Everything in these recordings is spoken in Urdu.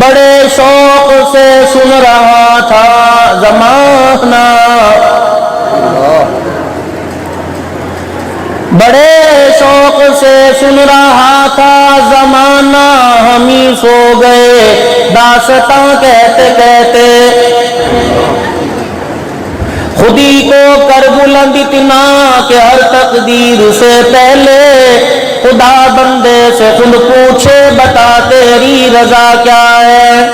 بڑے شوق سے سن رہا تھا زمانہ، بڑے شوق سے سن رہا تھا زمانہ، ہم ہی سو گئے داستاں کہتے کہتے، خودی کو کر بلند اتنا کہ ہر تقدیر سے پہلے خدا بندے سے خود پوچھے بتا تیری رضا کیا ہے۔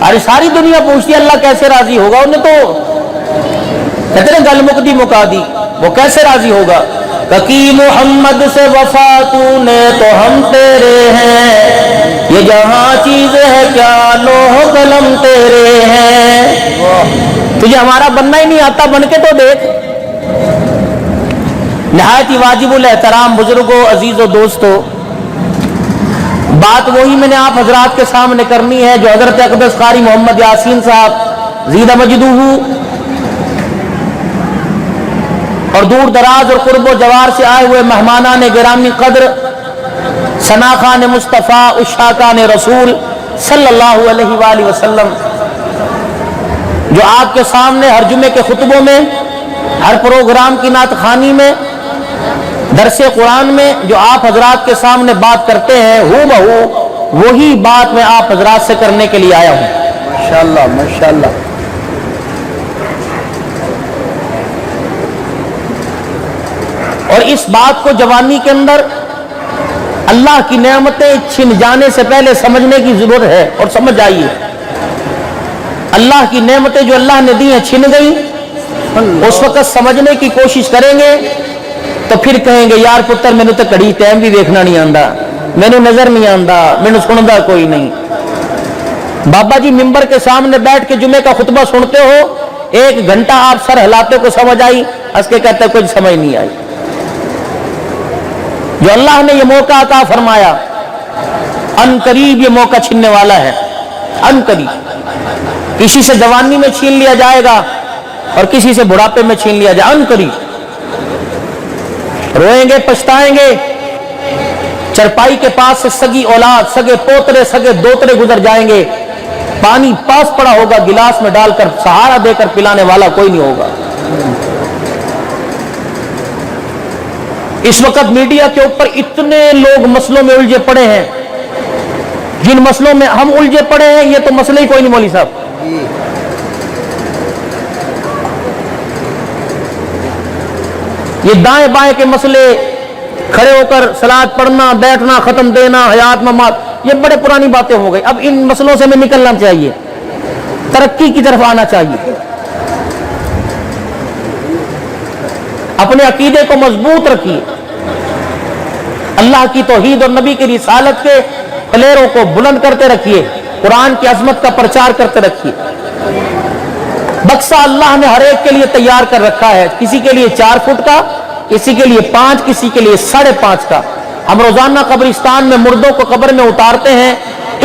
ارے ساری دنیا پوچھتی ہے اللہ کیسے راضی ہوگا، انہیں تو کہتے ہیں گل مکدی مکا دی، وہ کیسے راضی ہوگا؟ کہ محمد سے وفا تو نے تو ہم تیرے ہیں، یہ جہاں چیز ہے کیا لوح قلم تیرے ہیں۔ تجھے ہمارا بننا ہی نہیں آتا، بن کے تو دیکھ۔ نہایت ہی واجب الاحترام بزرگوں، عزیزوں، دوستوں، بات وہی میں نے آپ حضرات کے سامنے کرنی ہے جو حضرت اقدس قاری محمد یاسین صاحب زیدہ مجدہ اور دور دراز اور قرب و جوار سے آئے ہوئے مہمانان گرامی قدر، ثناخان مصطفیٰ، عشاقان رسول صلی اللہ علیہ وآلہ وسلم، جو آپ کے سامنے ہر جمعے کے خطبوں میں، ہر پروگرام کی نعت خوانی میں، درس قرآن میں جو آپ حضرات کے سامنے بات کرتے ہیں، ہو بہو وہی بات میں آپ حضرات سے کرنے کے لیے آیا ہوں۔ ماشاءاللہ ماشاءاللہ۔ اور اس بات کو جوانی کے اندر اللہ کی نعمتیں چھن جانے سے پہلے سمجھنے کی ضرورت ہے، اور سمجھ آئیے اللہ کی نعمتیں جو اللہ نے دی ہیں چھن گئی، اس وقت سمجھنے کی کوشش کریں گے تو پھر کہیں گے یار پتر میں نے تو کڑی ٹائم بھی دیکھنا نہیں آندا، میں نے نظر نہیں آندا، میں نے سندا کوئی نہیں۔ بابا جی ممبر کے سامنے بیٹھ کے جمعے کا خطبہ سنتے ہو، 1 گھنٹہ آپ سر ہلاتے کو سمجھ آئی، اس کے کہتے کچھ سمجھ نہیں آئی۔ جو اللہ نے یہ موقع عطا فرمایا، ان قریب یہ موقع چھننے والا ہے، ان قریب کسی سے جوانی میں چھین لیا جائے گا اور کسی سے بڑھاپے میں چھین لیا جائے، ان قریب روئیں گے پچھتائیں گے، چرپائی کے پاس سے سگی اولاد، سگے پوترے، سگے دوترے گزر جائیں گے، پانی پاس پڑا ہوگا، گلاس میں ڈال کر سہارا دے کر پلانے والا کوئی نہیں ہوگا۔ اس وقت میڈیا کے اوپر اتنے لوگ مسئلوں میں الجھے پڑے ہیں، جن مسئلوں میں ہم الجھے پڑے ہیں یہ تو مسئلہ ہی کوئی نہیں مولوی صاحب۔ یہ دائیں بائیں کے مسئلے، کھڑے ہو کر صلاۃ پڑھنا، بیٹھنا، ختم دینا، حیات ممات، یہ بڑے پرانی باتیں ہو گئی۔ اب ان مسئلوں سے ہمیں نکلنا چاہیے، ترقی کی طرف آنا چاہیے، اپنے عقیدے کو مضبوط رکھیے، اللہ کی توحید اور نبی کی رسالت کے پلیروں کو بلند کرتے رکھیے، قرآن کی عظمت کا پرچار کرتے رکھیے۔ بکسا اللہ نے ہر ایک کے لیے تیار کر رکھا ہے، کسی کے لیے 4 فٹ کا، کسی کے لیے 5، کسی کے لیے 5.5 کا۔ ہم روزانہ قبرستان میں مردوں کو قبر میں اتارتے ہیں،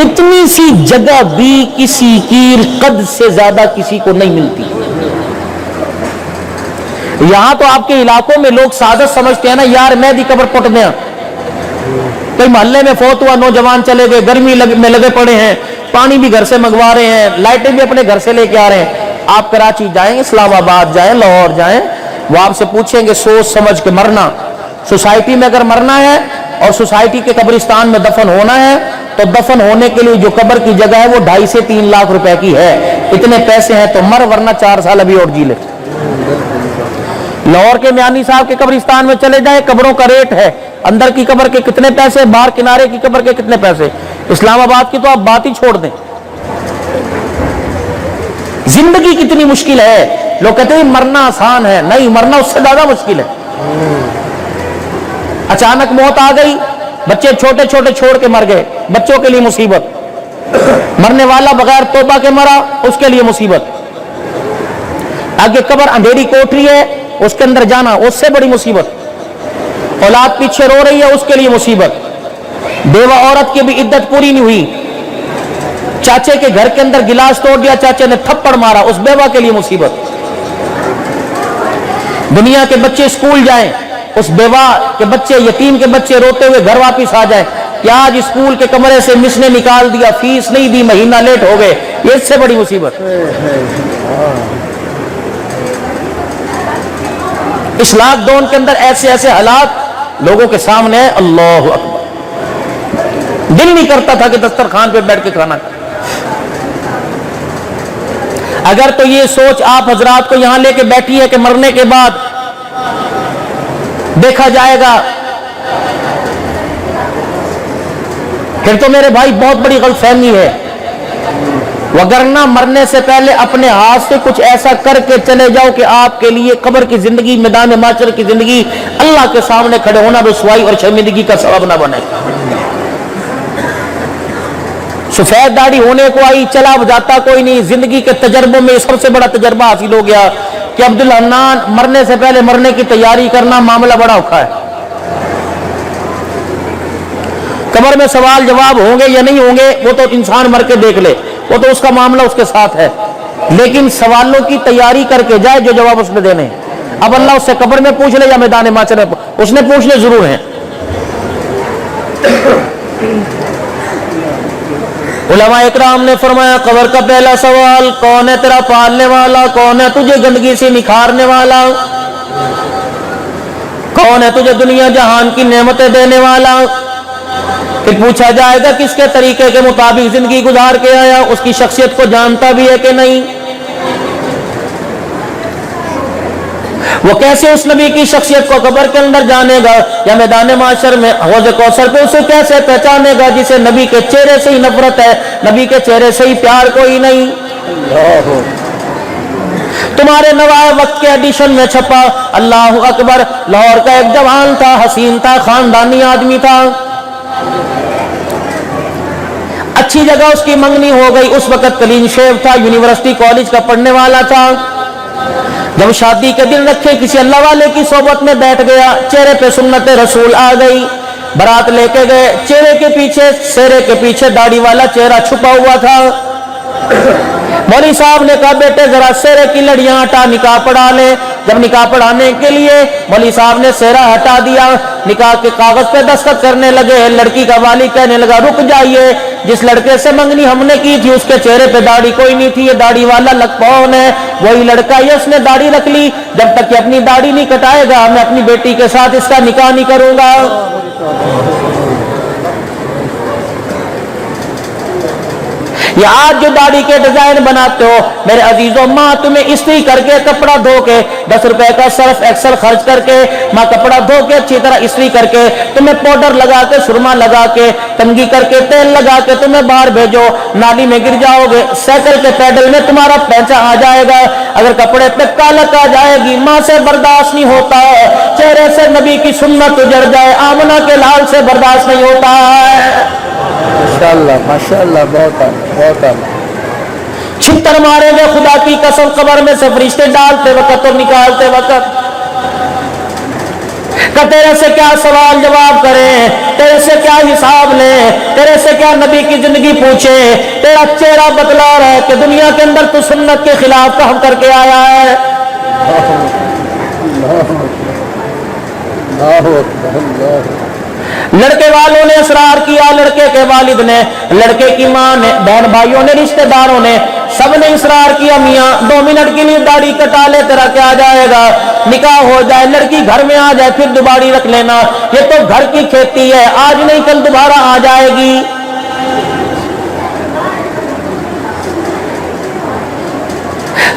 اتنی سی جگہ بھی کسی کی قد سے زیادہ کسی کو نہیں ملتی۔ یہاں تو آپ کے علاقوں میں لوگ سعادت سمجھتے ہیں نا، یار میں دی قبر پٹ دیا، کوئی محلے میں فوت ہوا، نوجوان چلے گئے، گرمی میں لگے پڑے ہیں، پانی بھی گھر سے منگوا رہے ہیں، لائٹیں بھی اپنے گھر سے لے کے آ رہے ہیں۔ آپ کراچی جائیں، اسلام آباد جائیں، لاہور جائیں، وہ آپ سے پوچھیں گے سوچ سمجھ کے مرنا۔ سوسائٹی میں اگر مرنا ہے اور سوسائٹی کے قبرستان میں دفن ہونا ہے تو دفن ہونے کے لیے جو قبر کی جگہ ہے وہ 2.5 سے 3 لاکھ روپے کی ہے، اتنے پیسے ہیں تو مر، ورنہ 4 سال ابھی اور جی لے۔ لاہور کے میانی صاحب کے قبرستان میں چلے جائیں، قبروں کا ریٹ ہے، اندر کی قبر کے کتنے پیسے، باہر کنارے کی قبر کے کتنے پیسے۔ اسلام آباد کی تو آپ بات ہی چھوڑ دیں۔ زندگی کتنی مشکل ہے، لوگ کہتے ہیں مرنا آسان ہے، نہیں، مرنا اس سے زیادہ مشکل ہے۔ اچانک موت آ گئی، بچے چھوٹے چھوٹے چھوڑ کے مر گئے، بچوں کے لیے مصیبت۔ مرنے والا بغیر توبہ کے مرا، اس کے لیے مصیبت۔ آگے قبر اندھیری کوٹری ہے، اس کے اندر جانا اس سے بڑی مصیبت۔ اولاد پیچھے رو رہی ہے، اس کے لیے مصیبت۔ بیوہ عورت کی بھی عدت پوری نہیں ہوئی، چاچے کے گھر کے اندر گلاس توڑ دیا، چاچے نے تھپڑ مارا، اس بیوہ کے لیے مصیبت۔ دنیا کے بچے اسکول جائیں، اس بیوہ کے بچے، یتیم کے بچے روتے ہوئے گھر واپس آ جائیں کہ آج اسکول کے کمرے سے مس نے نکال دیا، فیس نہیں دی، مہینہ لیٹ ہو گئے، یہ اس سے بڑی مصیبت۔ اس لاک ڈاؤن کے اندر ایسے ایسے حالات لوگوں کے سامنے ہیں، اللہ اکبر، دل نہیں کرتا تھا کہ دسترخوان پہ بیٹھ کے کھانا کھائے۔ اگر تو یہ سوچ آپ حضرات کو یہاں لے کے بیٹھی ہے کہ مرنے کے بعد دیکھا جائے گا، پھر تو میرے بھائی بہت بڑی غلط فہمی ہے، وگرنہ مرنے سے پہلے اپنے ہاتھ سے کچھ ایسا کر کے چلے جاؤ کہ آپ کے لیے قبر کی زندگی، میدان محشر کی زندگی، اللہ کے سامنے کھڑے ہونا رسوائی اور شرمندگی کا سبب نہ بنے۔ سفید داڑھی ہونے کو آئی، چلا جاتا کوئی نہیں، زندگی کے تجربوں میں سب سے بڑا تجربہ حاصل ہو گیا کہ عبدالحنان مرنے سے پہلے مرنے کی تیاری کرنا معاملہ بڑا اوکھا ہے۔ قبر میں سوال جواب ہوں گے یا نہیں ہوں گے وہ تو انسان مر کے دیکھ لے، وہ تو اس کا معاملہ اس کے ساتھ ہے، لیکن سوالوں کی تیاری کر کے جائے جو جواب اس میں دینے ہیں۔ اب اللہ اس سے قبر میں پوچھ لے یا میدان محشر میں، اس نے پوچھنے ضرور ہیں۔ علماء اکرام نے فرمایا قبر کا پہلا سوال کون ہے تیرا پالنے والا، کون ہے تجھے گندگی سے نکھارنے والا، کون ہے تجھے دنیا جہان کی نعمتیں دینے والا۔ پھر پوچھا جائے گا کس کے طریقے کے مطابق زندگی گزار کے آیا، اس کی شخصیت کو جانتا بھی ہے کہ نہیں، وہ کیسے اس نبی کی شخصیت کو قبر کے اندر جانے گا یا میدان محشر میں حوض کوثر پہ اسے کیسے پہچانے گا جسے نبی کے چہرے سے ہی نفرت ہے، نبی کے چہرے سے ہی پیار کوئی نہیں۔ تمہارے نوائے وقت کے ایڈیشن میں چھپا، اللہ اکبر، لاہور کا ایک جوان تھا، حسین تھا، خاندانی آدمی تھا، اچھی جگہ اس کی منگنی ہو گئی، اس وقت کلین شیو تھا، یونیورسٹی کالج کا پڑھنے والا تھا۔ جب شادی کے دن رکھے کسی اللہ والے کی صحبت میں بیٹھ گیا، چہرے پہ سنت رسول آ گئی، برات لے کے گئے، چہرے کے پیچھے، سہرے کے پیچھے داڑھی والا چہرہ چھپا ہوا تھا۔ مولوی صاحب نے کہا بیٹے ذرا سہرے کی لڑیاں ہٹا، نکاح پڑھا لے۔ جب نکاح پڑھانے کے لیے مولوی صاحب نے سہرا ہٹا دیا، نکاح کے کاغذ پہ دستخط کرنے لگے، لڑکی کا والی کہنے لگا رک جائیے، جس لڑکے سے منگنی ہم نے کی تھی اس کے چہرے پہ داڑھی کوئی نہیں تھی، یہ داڑھی والا لکپون ہے، وہی لڑکا یہ اس نے داڑھی رکھ لی، جب تک کہ اپنی داڑھی نہیں کٹائے گا میں اپنی بیٹی کے ساتھ اس کا نکاح نہیں کروں گا۔ یہ آج جو داڑھی کے ڈیزائن بناتے ہو میرے عزیزوں، ماں تمہیں استری کر کے کپڑا دھو کے 10 روپے کا سرف ایکسل خرچ کر کے ماں کپڑا دھو کے اچھی طرح استری کر کے تمہیں پاؤڈر لگا کے سرما لگا کے کنگھی کر کے تیل لگا کے تمہیں باہر بھیجو، نالی میں گر جاؤ گے، سائیکل کے پیڈل میں تمہارا پینچا آ جائے گا، اگر کپڑے پہ کالک آ جائے گی ماں سے برداشت نہیں ہوتا ہے، چہرے سے نبی کی سنت اجڑ جائے آمنہ کے لال سے برداشت نہیں ہوتا ہے۔ ماشاءاللہ بہت چھتر مارے گے خدا کی قسم قبر میں سے فرشتے ڈالتے وقت اور نکالتے وقت، کہ تیرے سے کیا سوال جواب کریں، تیرے سے کیا حساب لیں، تیرے سے کیا نبی کی زندگی پوچھیں، تیرا چہرہ بتلا رہا ہے کہ دنیا کے اندر تو سنت کے خلاف کام کر کے آیا ہے۔ لڑکے والوں نے اصرار کیا، لڑکے کے والد نے، لڑکے کی ماں نے، بہن بھائیوں نے، رشتہ داروں نے، سب نے اصرار کیا میاں 2 منٹ کے لیے داڑھی کٹا لے تیرا کیا جائے گا، نکاح ہو جائے، لڑکی گھر میں آ جائے پھر دوباری رکھ لینا، یہ تو گھر کی کھیتی ہے، آج نہیں کل دوبارہ آ جائے گی۔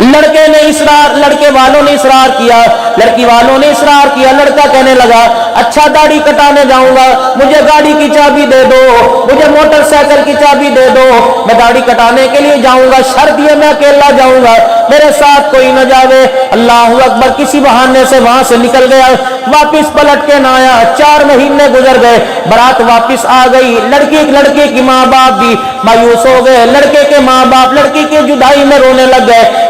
لڑکے نے اصرار، لڑکے والوں نے اصرار کیا، لڑکی والوں نے اصرار کیا، لڑکا کہنے لگا اچھا داڑھی کٹانے جاؤں گا، مجھے گاڑی کی چابی دے دو، مجھے موٹر سائیکل کی چابی دے دو، میں داڑھی کٹانے کے لیے جاؤں گا، شرط یہ میں اکیلا جاؤں گا، میرے ساتھ کوئی نہ جاوے۔ اللہ اکبر، کسی بہانے سے وہاں سے نکل گیا، واپس پلٹ کے نہ آیا، 4 مہینے گزر گئے، برات واپس آ گئی، لڑکی کی ماں باپ بھی مایوس ہو گئے، لڑکے کے ماں باپ لڑکی کی جدائی میں رونے لگ گئے،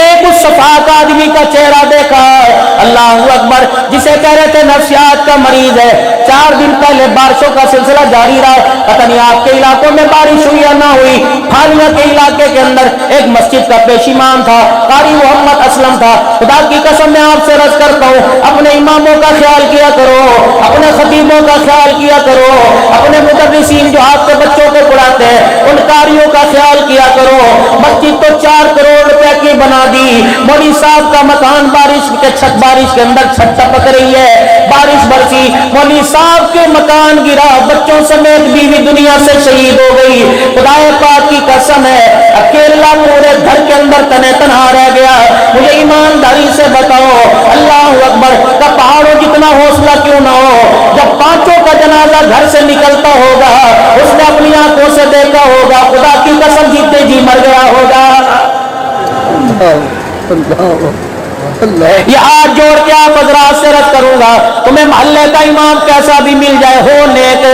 ایک اس صفاق آدمی کا چہرہ دیکھا ہے، اللہ اکبر، جسے کہہ رہے تھے نفسیات کا مریض ہے، 4 دن پہلے بارشوں کا سلسلہ جاری رہا، پتہ نہیں آپ کے علاقوں میں بارش ہوئی یا نہ ہوئی، پھالیہ کے علاقے کے اندر ایک مسجد کا پیشیمان تھا، قاری محمد اسلم تھا، خدا کی قسم میں آپ سے عرض کرتا ہوں، اپنے اماموں کا خیال کیا کرو، اپنے خطیبوں کا خیال کیا کرو، اپنے مدرسین جو آپ کے بچوں کو پڑھاتے ہیں ان قاریوں کا خیال کیا کرو۔ مسجد تو 4 کروڑ روپے کی بنا دی، مولوی صاحب کا مکان بارش کے اندر چھت ٹپک رہی ہے، بارش برسی، مولوی صاحب کے مکان گرا، بچوں سمیت بیوی دنیا سے شہید ہو گئی، خدا پاک کی قسم ہے اکیلا پورے گھر کے اندر تنے تنہا رہ گیا۔ مجھے ایمانداری سے بتاؤ، اللہ اکبر، کا پہاڑوں جتنا حوصلہ کیوں نہ ہو، جب 5 کا جنازہ گھر سے نکلتا ہوگا اس نے اپنی آنکھوں سے دیکھا ہوگا، خدا کی قسم جیتے جی مر گیا ہوگا۔ یہ ہاتھ جوڑ کے آپ حضرات سے عرض کروں گا، تمہیں محلے کا امام کیسا بھی مل جائے ہو نیک،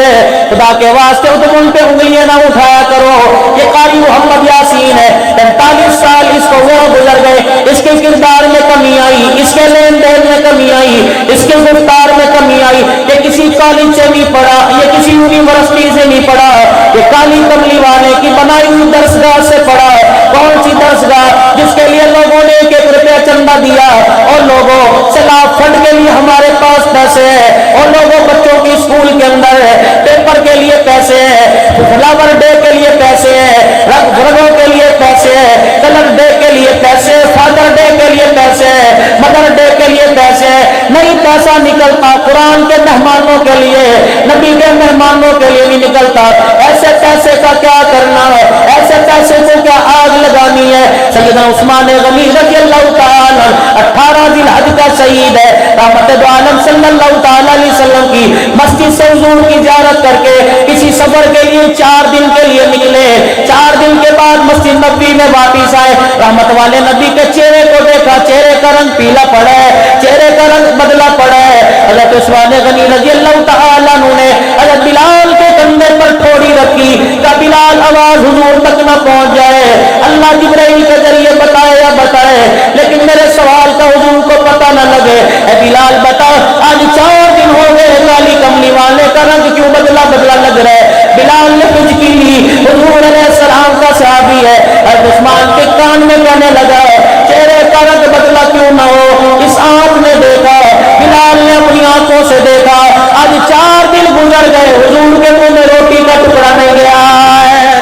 خدا کے واسطے تم ان پہ انگلیاں نہ اٹھایا کرو۔ یہ قاری محمد یاسین ہے، 45 سال اس کو وہ گزر گئے، اس کے کردار میں کمی آئی، اس کے لین دین میں کمی آئی، اس کے گفتار میں کمی آئی، یہ کسی کالج سے نہیں پڑھا، یہ کسی یونیورسٹی سے نہیں پڑھا، یہ کالی کملی والے کی بنائی ہوئی درسگاہ سے پڑھا۔ کون سی درسگاہ جس کے لیے لوگوں نے 1 روپیہ چندہ دیا، اور لوگوں سیلاب فنڈ کے لیے ہمارے پاس پیسے ہیں، اور لوگوں بچوں کی اسکول کے اندر پیپر کے لیے پیسے ہیں، فلاور ڈے کے لیے پیسے ہیں، رنگوں کے لیے پیسے ہیں، کلر ڈے کے لیے پیسے، فادر ڈے کے لیے پیسے ہیں، مدر ڈے کے لیے پیسے ہیں، نہیں پیسہ نکلتا قرآن کے مہمانوں کے لیے، نبی کے مہمانوں کے لیے نہیں نکلتا۔ ایسے پیسے کا کیا کرنا ہے، ایسے پیسے کو کیا آگ لگانی ہے۔ سیدنا عثمان غنی رضی اللہ تعالی 18 ذی الحج کا شہید ہے، رحمت دو عالم صلی اللہ تعالی علیہ وسلم کی مسجد سے حضور کی زیارت کر کے کسی سفر کے لیے 4 دن کے لیے نکلے، 4 دن کے بعد مسجد نبوی میں واپس آئے، رحمت والے نبی کے چہرے کو دیکھا، چہرے کا رنگ پیلا پڑا ہے، چہرے کا رنگ بدلا پڑا ہے۔ حضرت عثمان غنی رضی اللہ تعالی عنہ نے حضرت بلال کے کندھے پر ٹھوڑی رکھی کہ بلال آواز حضور تک نہ پہنچ جائے، اللہ جبرائیل کے ذریعے بتائے یا بتائے لیکن میرے سوال کا حضور کو پتہ نہ لگے، اے بلال بتا آج 4 دن ہو گئے کالی کملی والے کا رنگ کیوں بدلا بدلا لگ رہا ہے۔ بلال نے کچھ کی نہیں، حضور علیہ السلام کا صحابی ہے، حضرت عثمان کے کان میں کہنے لگا چہرے کا رنگ بدلا کیوں نہ ہو، اس آنکھ نے دیکھا، بلال نے اپنی آنکھوں سے دیکھا، آج 4 دن گزر گئے حضور کے منہ میں روٹی کا ٹکڑا نہیں گیا ہے۔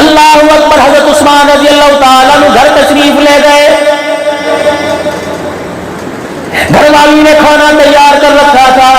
اللہ اکبر۔ حضرت عثمان رضی اللہ تعالیٰ عنہ گھر تشریف لے گئے، گھر والی نے کھانا تیار کر رکھا تھا،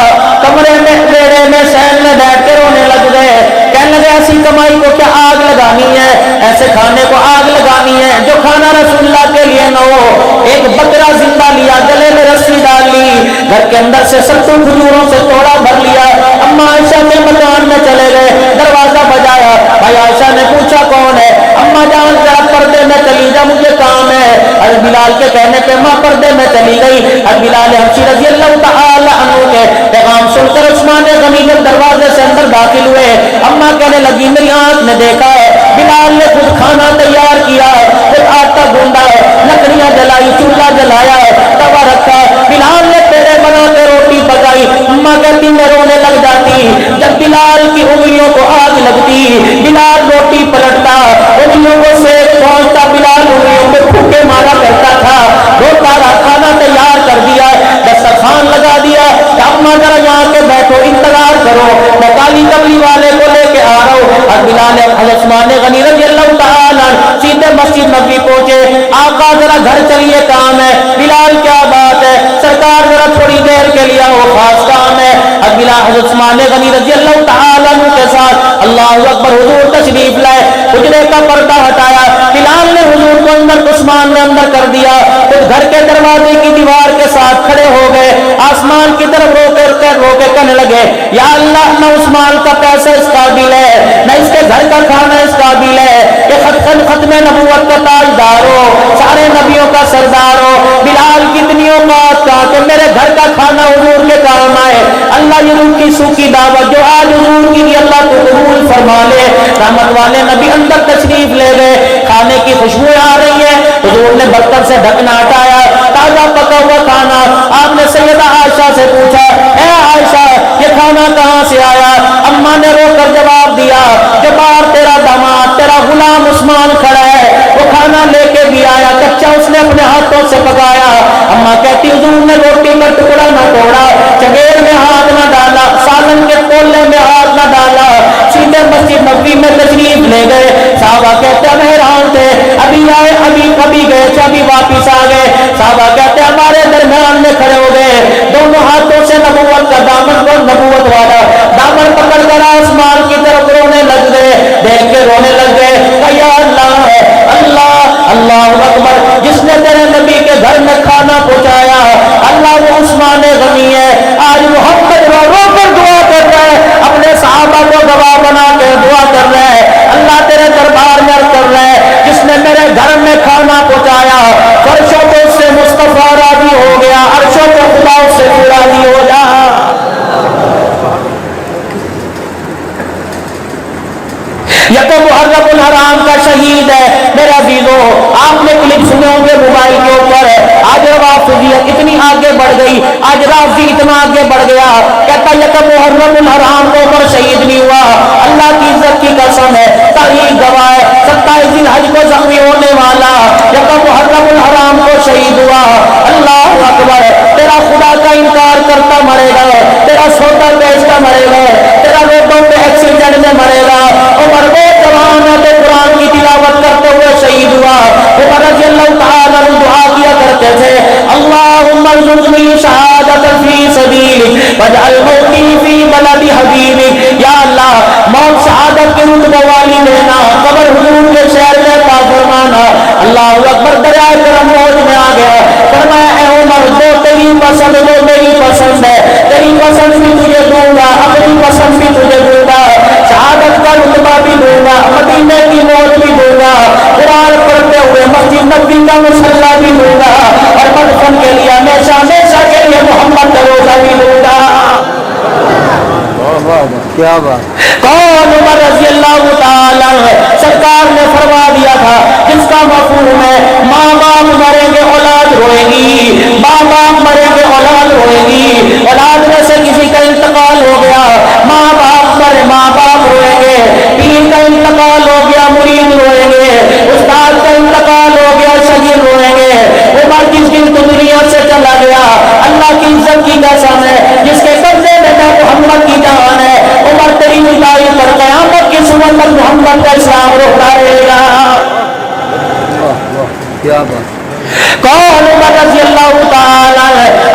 کمرے میں بیڑے میں سہن میں بیٹھ کے رونے لگ گئے، کہنے لگے ایسی کمائی کو کیا آگ لگانی ہے، ایسے کھانے کو آگ لگانی ہے جو کھانا رسول اللہ کے لیے نہ ہو۔ ایک بکرا زندہ لیا، گلے میں رسی ڈال لی، گھر کے اندر سے 70 کھجوروں سے توڑا بھر لیا، اما عائشہ کے مکان میں چلے گئے، دروازہ بجایا، بھائی عائشہ نے پوچھا کون ہے، اما جان ذرا پردے میں چلی جا مجھے کام ہے۔ حضرت بلال کے کہنے پہ ماں پردے میں چلی گئی، حضرت بلال حبشی رضی اللہ تعالی عنہ کے پیغام سن کر عثمان غنی جب دروازے سے اندر داخل ہوئے، اما کہنے لگی میری آنکھ نے دیکھا ہے بلال نے خود کھانا تیار کیا، خود آٹا گوندا، لکڑیاں جلائی، چولہا جلایا، توا رکھا، بلال نے پیڑے بنا کے روٹی پکائی۔ اما کہتی میں رونے لگ جاتی جب بلال کی انگلیوں کو آگ لگتی، بلال روٹی پلٹتا، انگلیوں کو سیک پہنچتا، بلال انگلیوں کو پھوکے مارا کرتا تھا، روتا رہا، کھانا تیار کر دیا، دسترخوان لگا دیا، اما ذرا یہاں کے بیٹھو انتظار کرو میں کالی کملی والے کو لے کے آ رہا ہوں۔ اور بلال حضرت عثمان غنی رضی اللہ تعالیٰ سیدھے مسجد نبوی پہنچے، آقا ذرا گھر چلیے کام ہے، بلال کیا بات ہے سرکار ذرا تھوڑی دیر کے لیے وہ خاص کام ہے۔ اور بلال حضرت عثمان غنی رضی اللہ تعالیٰ کے ساتھ اللہ اکبر حضور تشریف لائے، حجرے کا پردہ ہٹایا، بلال نے حضور کو اندر، عثمان نے اندر کر دیا، پھر گھر کے دروازے کی دیوار کے ساتھ کھڑے ہو گئے، آسمان کی طرف رو کے کہنے لگے یا اللہ نہ عثمان کا پیسہ اس قابل ہے، نہ اس کے گھر کا کھانا اس قابل ہے، یہ ختم نبوت کا تاجدار ہو، سارے نبیوں کا سردار ہو، بلال کتنی اوقات کا کہ میرے گھر کا کھانا حضور کے کام آئے، اللہ اللہ یہ روکی سوکی دعوت جو آج حضور کی اللہ کو قبول فرما لے. رحمت والے نبی اندر تشریف لے گئے. کھانے کی خوشبو آ رہی ہے. حضور نے برتن سے ڈھکنا ہٹایا, تازہ پکا ہوا کھانا. آپ نے سیدہ عائشہ سے پوچھا, اے عائشہ یہ کھانا کہاں سے آیا؟ اماں نے رو کر جواب دیا, جو باہر تیرا داماد تیرا غلام عثمان کھڑا ہے وہ کھانا لے کے بھی آیا, کچا اس نے اپنے ہاتھوں سے پکایا. اماں کہتی حضور نے روٹی کا ٹکڑا نہ توڑا, چگیر میں ہاتھ نہ ڈالا, سالن کے کولے میں ہاتھ نہ ڈالا, سیدھے مسجد نبوی میں تشریف لے گئے. صحابہ کہتے ہیں حیران تھے, ابھی آئے ابھی گئے تھے ابھی واپس آ گئے. صحابہ کہتے ہیں ہمارے درمیان میں کھڑے ہو گئے, دونوں ہاتھوں سے نبوت کا دامن کو نبوت والا دامن پکڑ کر آسمان کی طرف رونے لگ گئے. دیکھ کے رونے لگ گئے, یا اللہ اللہ اللہ اکبر, جس نے تیرے نبی کے گھر میں کھانا پہنچایا اللہ وہ عثمان غنی ہے. آج محمد رو رو کر دعا کر رہا ہے, اپنے صحابہ کو گواہ بنا کے دعا کر رہا ہے, اللہ تیرے دربار میں عرض کر رہا ہے جس نے میرے گھر میں کھانا پہنچایا فرشوں کو اس سے مصطفیٰ راضی ہو گیا, عرشوں کو خدا اس سے راضی ہو جا. یکم محرم الحرام کا شہید ہے. میرا عزیزو آپ نے کلپ سنے ہوں گے موبائل کے اوپر, آج روافضیت اتنی آگے بڑھ گئی, آج رافضی اتنا آگے بڑھ گیا, کہتا یکم محرم الحرام کو عمر شہید نہیں ہوا. اللہ کی عزت کی قسم ہے, تاریخ گواہ ہے, 27 ذی الحج کو زخمی ہونے والا یکم محرم الحرام کو شہید ہوا. اللہ اکبر, تیرا خدا کا انکار کرتا مرے گا, تیرا سودا بیچتا مرے گا, تیرا روڈوں پہ ایکسیڈنٹ میں مرے گا. عمر وہ جوان ہے تو قرآن کی تلاوت کرتے ہوئے شہید ہوا. عمر رضی اللہ تعالیٰ عنہ دعا کیا کرتے تھے, اللہم ارزقنی شہادت فی سبیلک واجعل موتی فی بلد حبیبک. یا اللہ موت شہادت کی رتبہ والی دینا, قبر حضور کے شہر میں عطا فرمانا. اللہ اکبر, دریائے کرم موج میں آ گیا. فرمایا اے عمر جو تیری پسند وہ میری پسند ہے, تیری پسند بھی تجھے دوں گا, اپنی پسند بھی تجھے دوں گا, شہادت کا رتبہ بھی دوں گا, مدینے کی موت بھی دوں گا, قرآن پڑھتے ہوئے مسجد نبوی کا مصلی بھی دوں گا, اور مدفن کے لیے ہمیشہ ہمیشہ کے لیے محمد کا روزہ بھی دوں گا. کیا بات. کون؟ عمر رضی اللہ تعالیٰ. سرکار نے فرما دیا تھا جس کا مفہوم ہے ماں باپ مریں گے اولاد روئے گی, ماں باپ مریں گے اولاد روئے گی. اولاد میں سے کسی کا انتقال ہو گیا, ماں باپ مرے ماں باپ روئیں گے. پیر کا انتقال ہو گیا, مرید روئیں گے. استاد کا انتقال ہو گیا, شاگرد روئیں گے. عمر جس دن تو دنیا سے چلا گیا, اللہ کی عزت کی قسم ہے جس کے قبضے میں محمد کی جان ہے, عمر تیری مدائی پر قیامت کی صبح تک محمد کا اسلام روکتا رہے گا. کیا بات. کون؟ عمر رضی اللہ تعالیٰ.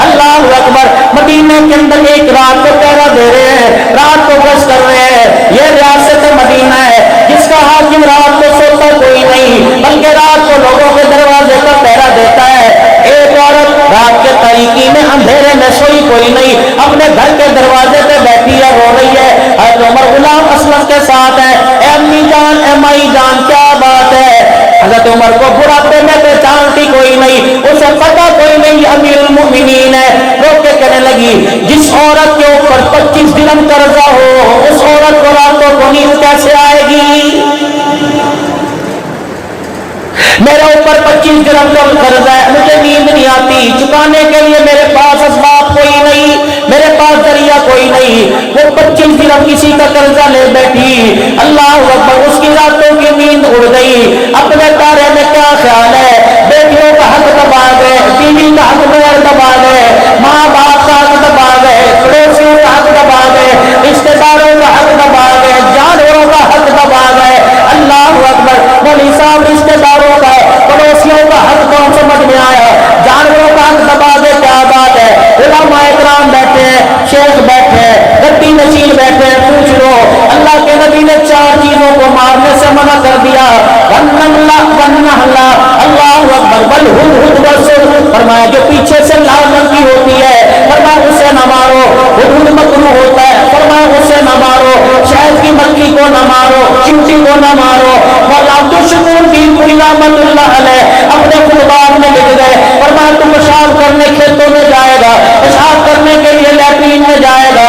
اللہ اکبر, مدینے کے اندر ایک رات کو پہرا دے رہے ہیں, رات کو گشت کر رہے ہیں. یہ ریاست مدینہ ہے جس کا حاکم رات کو سوتا کوئی نہیں بلکہ رات کو لوگوں کے دروازے کا پہرا دیتا ہے. ایک عورت رات کے تاریکی میں اندھیرے میں سوئی کوئی نہیں, اپنے گھر کے دروازے پہ بیٹھی ہے, رو رہی ہے. حضرت عمر غلام اسلم کے ساتھ ہے. اے امی جان, اے مائی جان, کیا بات ہے؟ حضرت عمر کو بڑھاپے میں پہچانتی کوئی نہیں, اسے پتا کوئی نہیں امیر المؤمنین ہے. رو کے کہنے لگی جس عورت کے اوپر 25 درہم قرضہ ہو اس عورت کو راتوں کو نیند کیسے آئے گی؟ میرے اوپر 25 درہم کا قرض ہے, مجھے نیند نہیں آتی, چکانے کے لیے میرے پاس اسباب کوئی نہیں, میرے پاس ذریعہ کوئی نہیں. وہ 25 درہم کسی کا قرضہ لے بیٹھی. اللہ اکبر, اس کی راتوں کی نیند اڑ گئی. اپنے بارے میں کیا خیال ہے؟ بیٹیوں کا حق دبا گئے, بیوی کا حق غیر دبا گئے, ماں باپ کا حق دبا گئے, پڑوسیوں کا حق دبا گئے, رشتے داروں کا حق دبا گئے, جانوروں کا حق دبا گئے. اللہ اکبر, مولوی صاحب رشتے داروں کا پڑوسیوں کا حق کون سمجھ میں آیا, جانوروں کا حق دبا دے, کیا بات ہے. علماء کرام بیٹھے ہیں, شیخ بیٹھے ہیں, گدی نشین بیٹھے ہیں, پوچھ لو اللہ کے نبی نے 4 چیزوں کو مارنے سے منع کر دیا. اللہ اکبر, بالہدہد والسر, فرمایا جو پیچھے سے لال رنگ کی ہوتی ہے فرمایا اسے نہ مارو. ہدہد مکروہ ہوتا ہے, فرمایا اسے نہ مارو. شہد کی مکھی کو نہ مارو, چمٹی کو نہ مارو. مولا عبدالشکور کی رحمت اللہ علیہ اپنے خطبات میں لکھ گئے, فرمایا تو پیشاب کرنے کھیتوں میں جائے گا, پیشاب کرنے کے لیے لیٹرین میں جائے گا,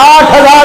8000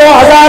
2000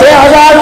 6000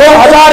2000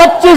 25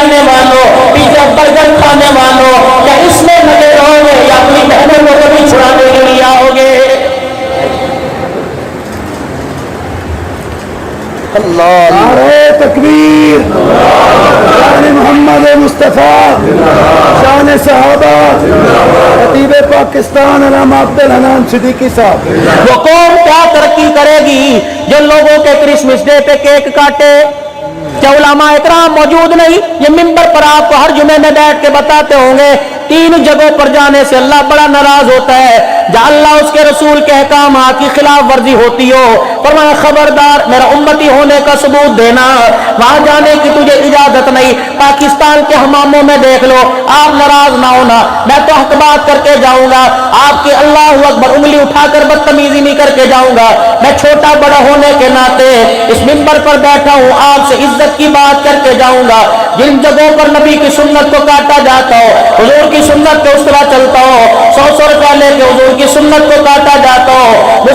کرنے والوں، پیزا برگر کھانے والوں، کیا اس میں لگے رہو گے یا اپنی بہنوں کو کبھی چھڑانے کے لیے آؤ گے؟ اللہ نعرہ تکبیر، شان محمد مصطفیٰ، شان صحابہ، خطیب پاکستان علامہ عبدالحنان صدیقی صاحب۔ وہ قوم کیا ترقی کرے گی جن لوگوں کے کرسمس ڈے پہ کیک کاٹے؟ کیا علماء اکرام موجود نہیں؟ یہ ممبر پر آپ کو ہر جمعے میں بیٹھ کے بتاتے ہوں گے 3 جگہوں پر جانے سے اللہ بڑا ناراض ہوتا ہے جہاں اللہ اس کے رسول کے احکامات کی خلاف ورزی ہوتی ہو، فرمایا خبردار میرا امتی ہونے کا ثبوت دینا، وہاں جانے کی تجھے اجازت نہیں۔ پاکستان کے حماموں میں دیکھ لو، آپ ناراض نہ ہونا، میں تو حق بات کر کے جاؤں گا، آپ کی اللہ اکبر انگلی اٹھا کر بدتمیزی نہیں کر کے جاؤں گا۔ میں چھوٹا بڑا ہونے کے ناطے اس ممبر پر بیٹھا ہوں، آپ سے عزت کی بات کر کے جاؤں گا۔ جن جگہوں پر نبی کی سنت کو کاٹا جاتا ہو، حضور کی سنت پہ اس طرح چلتا ہو، 100 روپیہ لے کے حضور کی سنت کو کاٹا جاتا ہو،